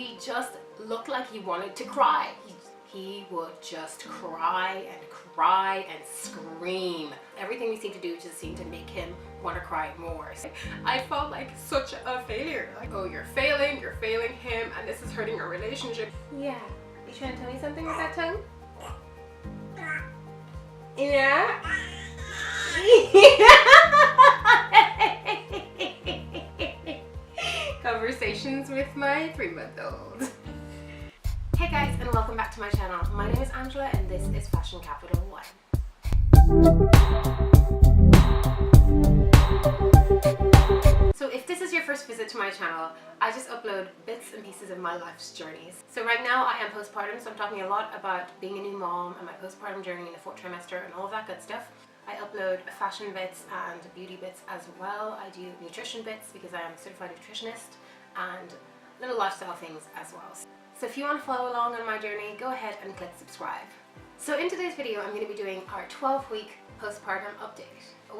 he just looked like he wanted to cry. He would just cry and scream. Everything we seemed to do just seemed to make him want to cry more. So I felt like such a failure. Like, oh, you're failing him, and this is hurting our relationship. Yeah. You trying to tell me something with that tongue? Yeah? Conversations with my 3-month-old. Hey guys, and welcome back to my channel. My name is Angela and this is Fashion Capital One. So if this is your first visit to my channel, I just upload bits and pieces of my life's journeys. So right now I am postpartum, so I'm talking a lot about being a new mom and my postpartum journey in the 4th trimester and all of that good stuff. I upload fashion bits and beauty bits as well. I do nutrition bits because I am a certified nutritionist, and little lifestyle things as well. So if you want to follow along on my journey, go ahead and click subscribe. So in today's video, I'm going to be doing our 12-week postpartum update.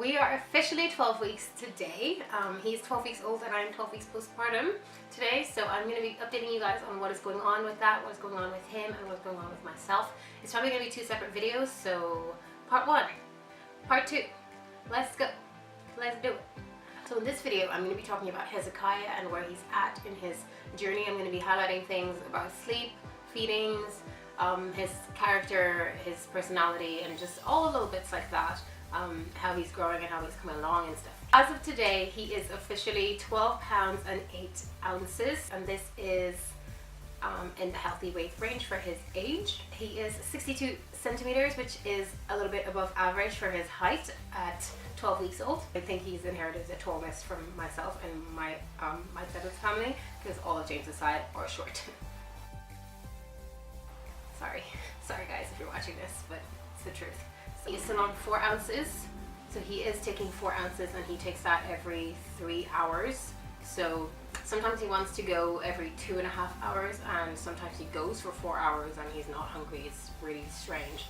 We are officially 12 weeks today. He's 12 weeks old and I'm 12 weeks postpartum today. So I'm going to be updating you guys on what is going on with that, what's going on with him, and what's going on with myself. It's probably going to be 2 separate videos. So part 1, part 2, let's go. Let's do it. So in this video, I'm going to be talking about Hezekiah and where he's at in his journey. I'm going to be highlighting things about sleep, feedings, his character, his personality, and just all little bits like that. How he's growing and how he's coming along and stuff. As of today, he is officially 12 pounds and 8 ounces, and this is in the healthy weight range for his age. He is 62 centimeters, which is a little bit above average for his height at 12 weeks old. I think he's inherited the tallness from myself and my side of the family, because all of James's side are short. Sorry guys if you're watching this, but it's the truth. So he's still on 4 ounces, so he is taking 4 ounces, and he takes that every 3 hours. So sometimes he wants to go every 2.5 hours, and sometimes he goes for 4 hours and he's not hungry. It's really strange.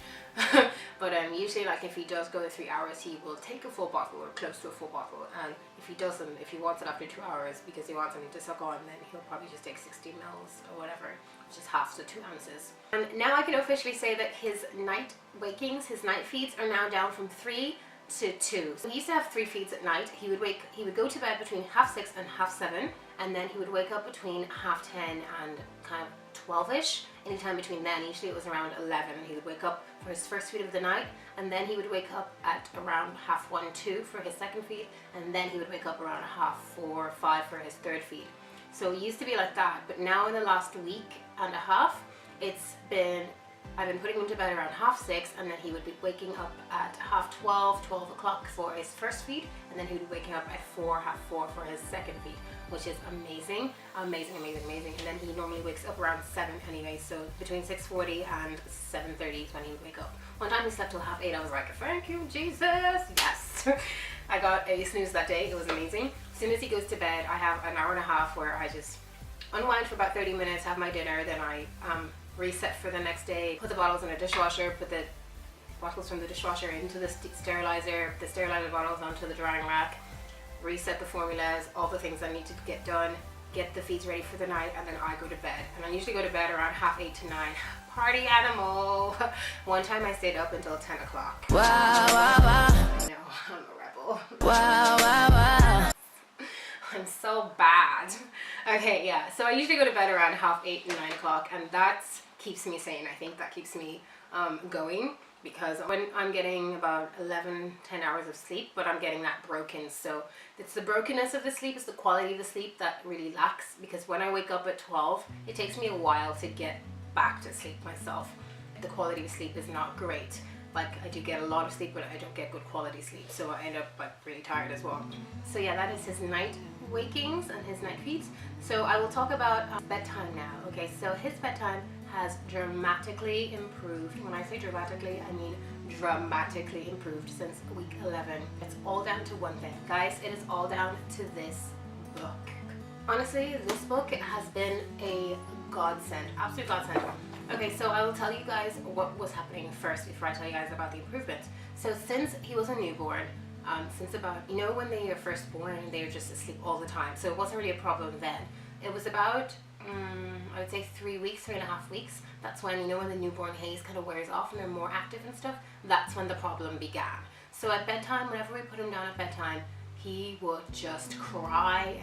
But usually, like, if he does go to 3 hours, he will take a full bottle or close to a full bottle, and if he doesn't, if he wants it after 2 hours because he wants something to suck on, then he'll probably just take 60 mils or whatever, which is half the 2 ounces. And now I can officially say that his night wakings, his night feeds, are now down from 3 to 2. So he used to have 3 feeds at night. He would go to bed between 6:30 and 7:30, and then he would wake up between 10:30 and kind of 12ish. Anytime between then, usually it was around 11. He would wake up for his first feed of the night, and then he would wake up at around 1:30, 2 for his second feed, and then he would wake up around 4:30, 5 for his third feed. So it used to be like that, but now in the last week and a half, I've been putting him to bed around 6:30, and then he would be waking up at 12:30, 12 o'clock for his first feed, and then he would be waking up at 4, 4:30 for his second feed, which is amazing. And then he normally wakes up around 7 anyway, so between 6:40 and 7:30 is when he would wake up. One time he slept till 8:30. I was like, thank you, Jesus. Yes. I got a snooze that day. It was amazing. As soon as he goes to bed, I have an hour and a half where I just unwind for about 30 minutes, have my dinner, then I reset for the next day, put the bottles in a dishwasher, put the bottles from the dishwasher into the sterilizer, the sterilizer bottles onto the drying rack, reset the formulas, all the things I need to get done, get the feeds ready for the night, and then I go to bed. And I usually go to bed around 8:30 to 9. Party animal! One time I stayed up until 10 o'clock. Wow, wow, wow. No, I'm a rebel. Wow, wow, wow. I'm so bad. Okay, yeah, so I usually go to bed around 8:30 and 9 o'clock, and that keeps me sane. I think that keeps me going, because when I'm getting about 10 hours of sleep, but I'm getting that broken. So it's the brokenness of the sleep, it's the quality of the sleep that really lacks, because when I wake up at 12, it takes me a while to get back to sleep myself. The quality of sleep is not great. Like, I do get a lot of sleep, but I don't get good quality sleep, so I end up like really tired as well. So yeah, that is his night wakings and his night feeds. So I will talk about bedtime now. Okay, so his bedtime has dramatically improved. When I say dramatically, I mean dramatically improved since week 11. It's all down to one thing, guys. It is all down to this book. Honestly, this book has been a godsend, absolute godsend. Okay, so I will tell you guys what was happening first before I tell you guys about the improvements. So since he was a newborn, since about, you know, when they are first born, they're just asleep all the time. So it wasn't really a problem then. It was about, I would say 3 weeks, 3.5 weeks, that's when, you know, when the newborn haze kind of wears off and they're more active and stuff, that's when the problem began. So at bedtime, whenever we put him down at bedtime, he would just cry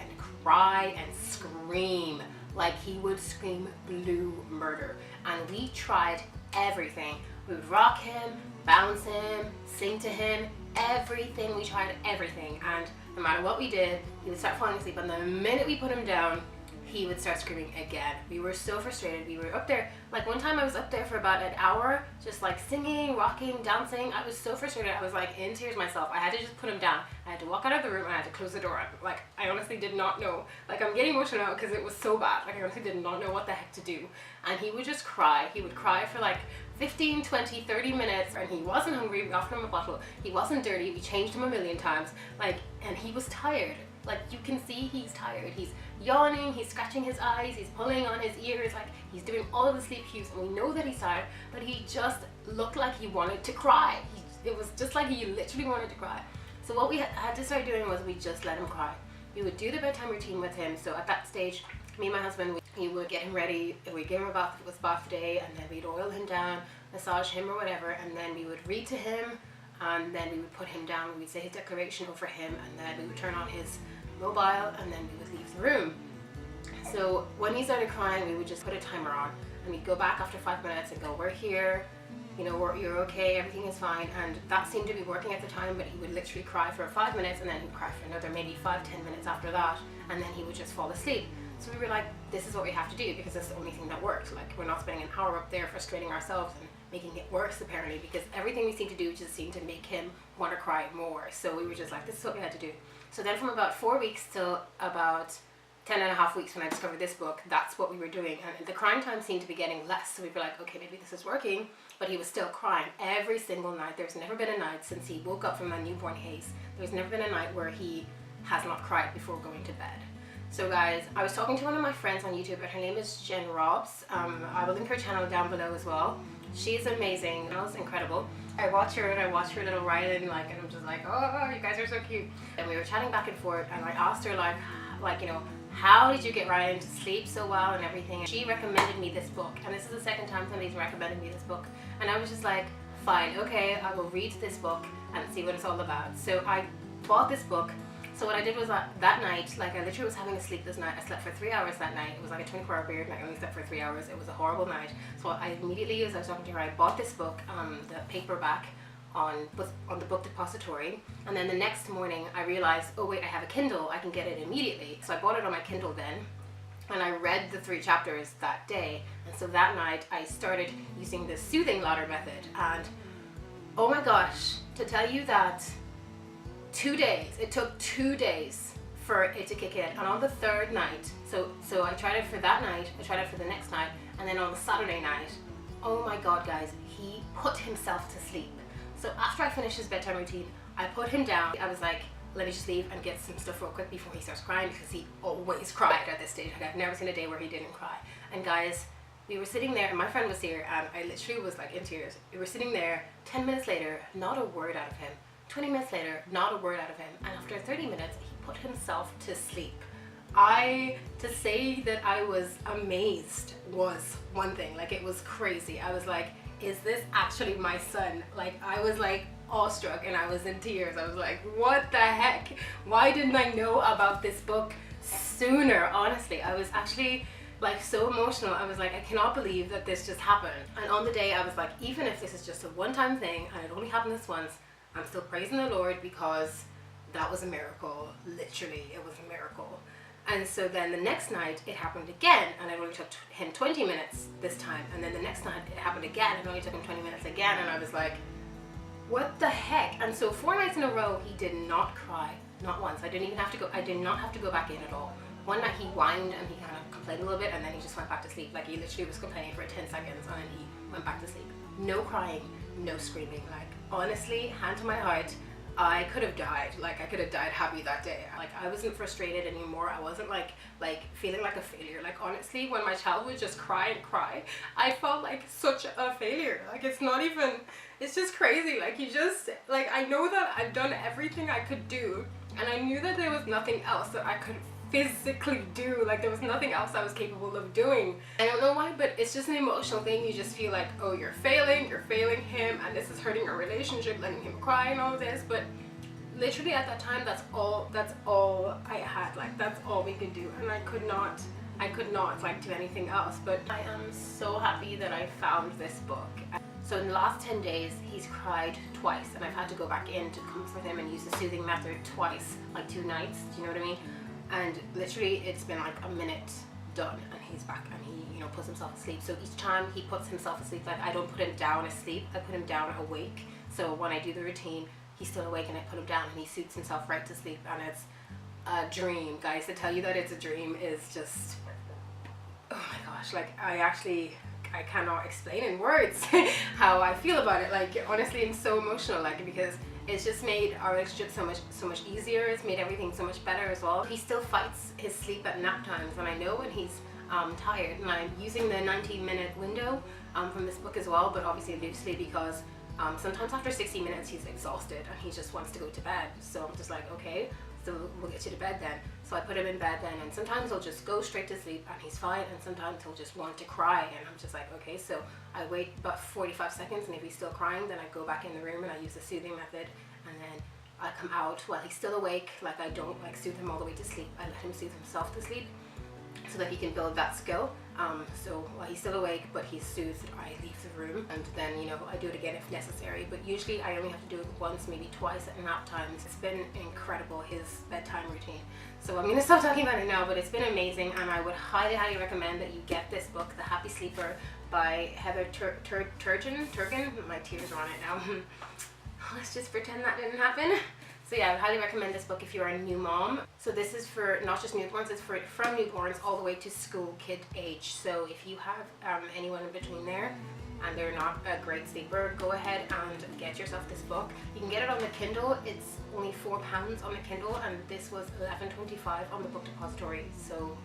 and scream. Like, he would scream blue murder. And we tried everything. We would rock him, bounce him, sing to him, everything. We tried everything. And no matter what we did, he would start falling asleep. And the minute we put him down, he would start screaming again. We were so frustrated. We were up there, like one time I was up there for about an hour, just like singing, rocking, dancing. I was so frustrated. I was like in tears myself. I had to just put him down. I had to walk out of the room and I had to close the door. Like, I honestly did not know. Like, I'm getting emotional now because it was so bad. Like, I honestly did not know what the heck to do. And he would just cry. He would cry for like 15, 20, 30 minutes, and he wasn't hungry. We offered him a bottle. He wasn't dirty. We changed him a million times. Like, and he was tired. Like, you can see he's tired. He's yawning, he's scratching his eyes, he's pulling on his ears, like he's doing all of the sleep cues, and we know that he's tired, but he just looked like he wanted to cry. It was just like he literally wanted to cry. So what we had to start doing was we just let him cry. We would do the bedtime routine with him. So at that stage, me and my husband, we would get him ready, we'd give him a bath if it was bath day, and then we'd oil him down, massage him or whatever, and then we would read to him, and then we would put him down, we'd say his declaration over him, and then we would turn on his mobile, and then we would leave the room. So when he started crying, we would just put a timer on, and we'd go back after 5 minutes and go, we're here, you know, you're okay, everything is fine. And that seemed to be working at the time, but he would literally cry for 5 minutes, and then he'd cry for another maybe 5-10 minutes after that, and then he would just fall asleep. So we were like, this is what we have to do, because that's the only thing that works. Like, we're not spending an hour up there frustrating ourselves and making it worse, apparently, because everything we seemed to do just seemed to make him want to cry more. So we were just like, this is what we had to do. So then from about 4 weeks till about 10.5 weeks when I discovered this book, that's what we were doing. And the crying time seemed to be getting less. So we were like, okay, maybe this is working. But he was still crying every single night. There's never been a night since he woke up from that newborn haze. There's never been a night where he has not cried before going to bed. So guys, I was talking to one of my friends on YouTube, and her name is Jen Robs. I will link her channel down below as well. She's amazing. She's incredible. I watch her and I watch her little Rylan, like, and I'm just like, oh, you guys are so cute. And we were chatting back and forth, and I asked her like, you know, how did you get Rylan to sleep so well and everything? And she recommended me this book, and this is the second time somebody's recommended me this book. And I was just like, fine, okay, I will read this book and see what it's all about. So I bought this book. So what I did was that night, like, I literally was having a sleep this night. I slept for 3 hours that night. It was like a 24-hour period, and I only slept for 3 hours. It was a horrible night. So I immediately, as I was talking to her, I bought this book, the paperback, on the book depository. And then the next morning I realized, oh wait, I have a Kindle, I can get it immediately. So I bought it on my Kindle then, and I read the 3 chapters that day. And so that night I started using the soothing ladder method, and oh my gosh, to tell you that 2 days, it took 2 days for it to kick in. And on the 3rd night, so I tried it for that night, I tried it for the next night, and then on the Saturday night, oh my god guys, he put himself to sleep. So after I finished his bedtime routine, I put him down. I was like, let me just leave and get some stuff real quick before he starts crying, because he always cried at this stage. Like, I've never seen a day where he didn't cry. And guys, we were sitting there, and my friend was here, and I literally was like in tears. We were sitting there, 10 minutes later, not a word out of him. 20 minutes later, not a word out of him. And after 30 minutes, he put himself to sleep. To say that I was amazed was one thing. Like, it was crazy. I was like, is this actually my son? Like, I was like awestruck, and I was in tears. I was like, what the heck? Why didn't I know about this book sooner? Honestly, I was actually like so emotional. I was like, I cannot believe that this just happened. And on the day, I was like, even if this is just a one-time thing and it only happened this once, I'm still praising the Lord, because that was a miracle. Literally, it was a miracle. And so then the next night it happened again, and it only took him 20 minutes this time. And then the next night it happened again, and it only took him 20 minutes again. And I was like, what the heck? And so 4 nights in a row he did not cry, not once. I did not have to go back in at all. One night he whined and he kind of complained a little bit, and then he just went back to sleep. Like, he literally was complaining for 10 seconds, and then he went back to sleep. No crying, no screaming. Like, honestly, hand to my heart, I could have died. Like, I could have died happy that day. Like, I wasn't frustrated anymore. I wasn't like feeling like a failure. Like, honestly, when my child would just cry and cry, I felt like such a failure. Like, it's just crazy. Like, I know that I've done everything I could do, and I knew that there was nothing else that I could physically do. Like, there was nothing else I was capable of doing. I don't know why, but it's just an emotional thing. You just feel like, oh, you're failing him, and this is hurting our relationship, letting him cry and all this. But literally at that time, that's all I had. Like, that's all we could do, and I could not like do anything else. But I am so happy that I found this book. So in the last 10 days, he's cried twice, and I've had to go back in to comfort him and use the soothing method twice, like 2 nights. Do you know what I mean? And literally, it's been like a minute done, and he's back, and he, you know, puts himself asleep. So each time he puts himself asleep, like, I don't put him down asleep, I put him down awake. So when I do the routine, he's still awake, and I put him down, and he suits himself right to sleep. And it's a dream, guys. To tell you that it's a dream is just, oh my gosh, like, I cannot explain in words how I feel about it. Like, honestly, I'm so emotional, like, because it's just made our relationship so much easier. It's made everything so much better as well. He still fights his sleep at nap times, and I know when he's tired, and I'm using the 90-minute window from this book as well, but obviously loosely, because sometimes after 60 minutes he's exhausted and he just wants to go to bed. So I'm just like, okay, so we'll get you to bed then. So I put him in bed then, and sometimes he'll just go straight to sleep and he's fine, and sometimes he'll just want to cry, and I'm just like, okay. So I wait about 45 seconds, and if he's still crying, then I go back in the room and I use the soothing method, and then I come out while he's still awake. Like, I don't like soothe him all the way to sleep. I let him soothe himself to sleep so that he can build that skill. So while he's still awake but he's soothed, I leave the room, and then, you know, I do it again if necessary. But usually I only have to do it once, maybe twice at nap times. It's been incredible, his bedtime routine. So I'm gonna stop talking about it now, but it's been amazing, and I would highly recommend that you get this book, The Happy Sleeper by Heather Turgan. My tears are on it now. Let's just pretend that didn't happen. So yeah, I would highly recommend this book if you're a new mom. So this is for not just newborns, it's for from newborns all the way to school kid age. So if you have anyone in between there and they're not a great sleeper, go ahead and get yourself this book. You can get it on the Kindle. It's only £4 on the Kindle, and this was $11.25 on the Book Depository. So,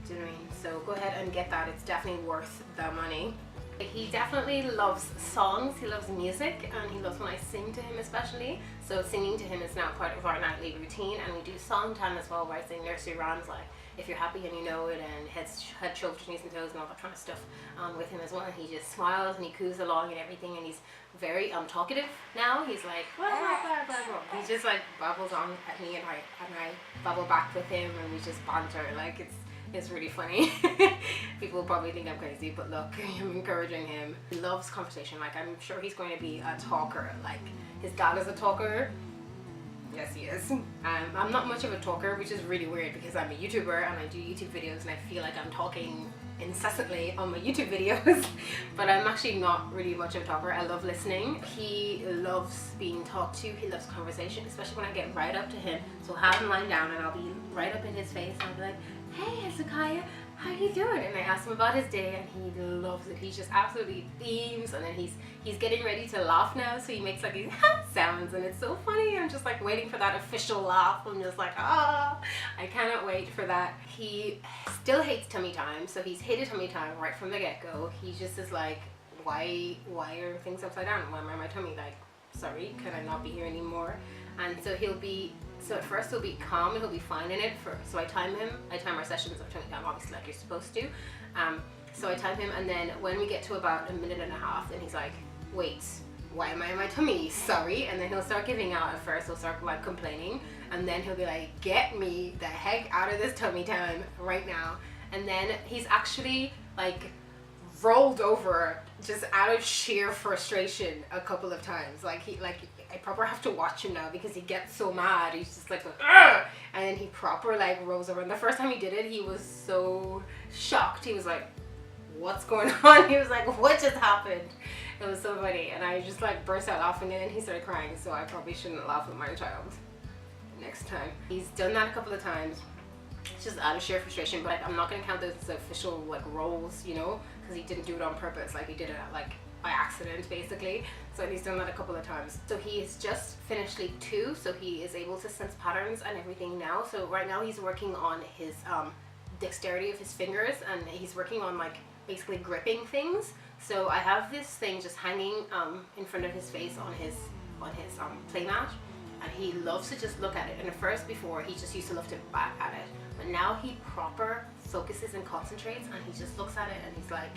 do you know what I mean? So go ahead and get that. It's definitely worth the money. He definitely loves songs, he loves music, and he loves when I sing to him especially. So singing to him is now part of our nightly routine, and we do song time as well, where I sing nursery rhymes like If You're Happy and You Know It, and Head, Shoulders, Knees and Toes, and all that kind of stuff with him as well. And he just smiles and he coos along and everything, and he's very talkative now. He's like, blah, blah, blah, blah, blah. He just like babbles on at me, and I babble back with him, and we just banter. Like, it's really funny. People probably think I'm crazy, but look, I'm encouraging him. He loves conversation. Like, I'm sure he's going to be a talker. Like, his dad is a talker. Yes, he is. I'm not much of a talker, which is really weird because I'm a YouTuber and I do YouTube videos, and I feel like I'm talking incessantly on my YouTube videos. But I'm actually not really much of a talker. I love listening. He loves being talked to. He loves conversation, especially when I get right up to him. So I'll have him lying down and I'll be right up in his face and I'll be like, hey Hezekiah, how you doing? And I ask him about his day, and he loves it. He just absolutely beams, and then he's getting ready to laugh now, so he makes like these sounds, and it's so funny. I'm just like waiting for that official laugh. I'm just like, ah, I cannot wait for that. He still hates tummy time, so he's hated tummy time right from the get-go. He just is like, why are things upside down? Why am I in my tummy? Like, sorry, can I not be here anymore? And so so at first he'll be calm and he'll be fine in it. So I time our sessions of tummy time, obviously, like you're supposed to. So I time him, and then when we get to about 1.5 minutes, then he's like, wait, why am I in my tummy? Sorry. And then he'll start giving out. At first he'll start like complaining, and then he'll be like, get me the heck out of this tummy time right now. And then he's actually like rolled over just out of sheer frustration a couple of times. I proper have to watch him now because he gets so mad. He's just like, ugh! And then he proper like rolls over. And the first time he did it, he was so shocked. He was like, what's going on? He was like, what just happened? It was so funny. And I just like burst out laughing, and then he started crying. So I probably shouldn't laugh at my child next time. He's done that a couple of times. It's just out of sheer frustration, but I'm not going to count those as official like rolls, you know, because he didn't do it on purpose. Like, he did it like by accident basically. So he's done that a couple of times. So he has just finished sleep 2, so he is able to sense patterns and everything now. So right now he's working on his dexterity of his fingers, and he's working on like basically gripping things. So I have this thing just hanging in front of his face on his play mat, and he loves to just look at it. And at first, before, he just used to love to back at it, but now he proper focuses and concentrates, and he just looks at it and he's like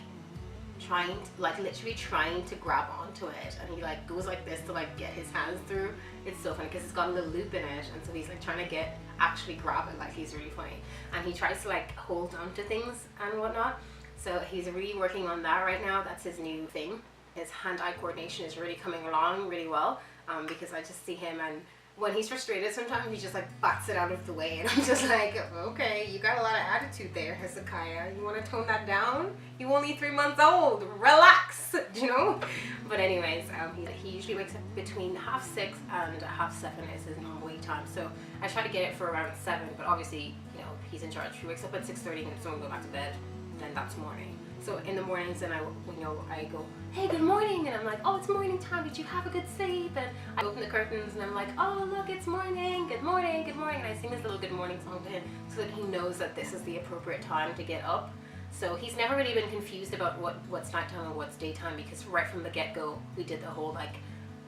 trying to, like literally trying to grab onto it, and he like goes like this to like get his hands through. It's so funny because it's got a little loop in it, and so he's like trying to actually grab it. Like, he's really funny, and he tries to like hold on to things and whatnot. So he's really working on that right now. That's his new thing. His hand-eye coordination is really coming along really well, because I just see him, and when he's frustrated sometimes he just like bats it out of the way, and I'm just like, okay, you got a lot of attitude there, Hezekiah. You want to tone that down? You're only 3 months old. Relax, you know? But anyways, he usually wakes up between 6:30 and 7:30 is his normal wake time. So I try to get it for around 7, but obviously, you know, he's in charge. He wakes up at 6:30 and someone go back to bed, then that's morning. So in the mornings, then I go, hey, good morning, and I'm like, oh, it's morning time. Did you have a good sleep? And I open the curtains and I'm like, oh, look, it's morning. Good morning, good morning. And I sing this little good morning song to him so that he knows that this is the appropriate time to get up. So he's never really been confused about what's nighttime and what's daytime, because right from the get-go we did the whole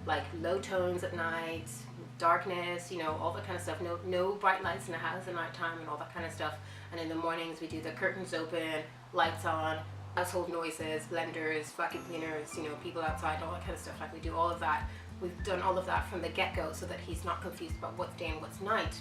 like low tones at night, darkness, you know, all that kind of stuff. No bright lights in the house at nighttime and all that kind of stuff. And in the mornings we do the curtains open, lights on, household noises, blenders, vacuum cleaners, you know, people outside, all that kind of stuff. Like, we do all of that. We've done all of that from the get-go so that he's not confused about what's day and what's night.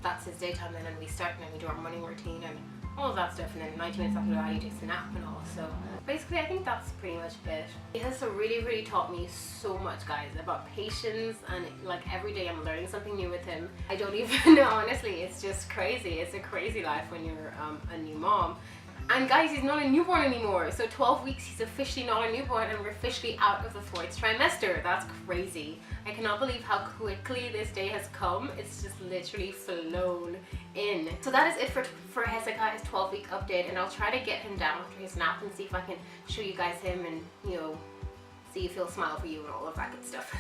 That's his daytime then, and we start and then we do our morning routine and all of that stuff, and then 90 minutes after that he takes a nap and all. So basically I think that's pretty much it. He has really taught me so much, guys, about patience, and like every day I'm learning something new with him. I don't even know, honestly. It's just crazy. It's a crazy life when you're a new mom. And guys, he's not a newborn anymore. So 12 weeks, he's officially not a newborn, and we're officially out of the 4th trimester. That's crazy. I cannot believe how quickly this day has come. It's just literally flown in. So that is it for Hezekiah's 12-week update, and I'll try to get him down after his nap and see if I can show you guys him and, you know, see if he'll smile for you and all of that good stuff.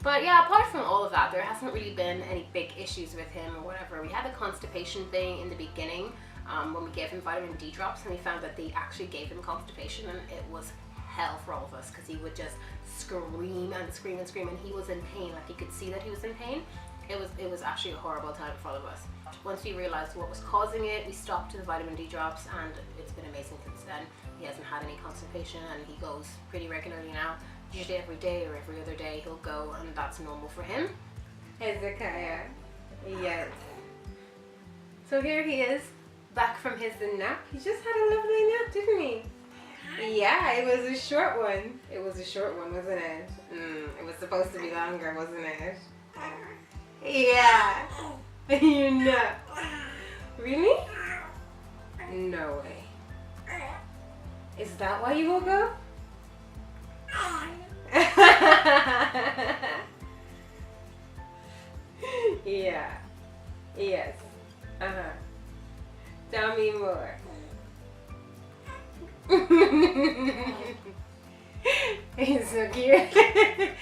But yeah, apart from all of that, there hasn't really been any big issues with him or whatever. We had the constipation thing in the beginning, when we gave him vitamin D drops, and we found that they actually gave him constipation, and it was hell for all of us because he would just scream and scream and scream, and he was in pain. Like, you could see that he was in pain. It was actually a horrible time for all of us. Once we realized what was causing it, we stopped the vitamin D drops, and it's been amazing since then. He hasn't had any constipation, and he goes pretty regularly now. Usually every day or every other day he'll go, and that's normal for him. Hezekiah, yes. So here he is, back from his nap. He just had a lovely nap, didn't he? Yeah, it was a short one. It was a short one, wasn't it? It was supposed to be longer, wasn't it? Yeah. You know. Really? No way. Is that why you woke up? Yeah. Yes. Tell me more. He's so cute.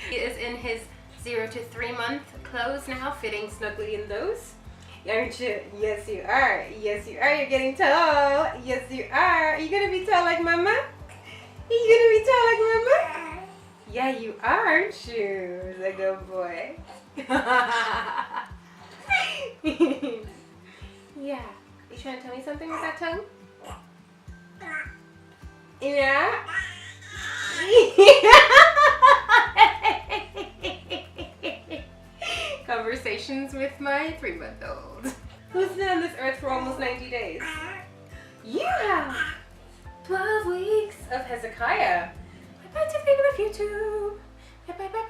He is in his 0 to 3 month clothes now, fitting snugly in those. Aren't you? Yes, you are. Yes, you are. You're getting tall. Yes, you are. Are you gonna be tall like Mama? Are you gonna be tall like Mama? Yeah, you are, aren't you? He's a good boy. Yeah. You trying to tell me something with that tongue? Yeah? Conversations with my 3-month-old. Who's been on this earth for almost 90 days? Yeah! 12 weeks of Hezekiah. Bye-bye to people of YouTube. Bye-bye.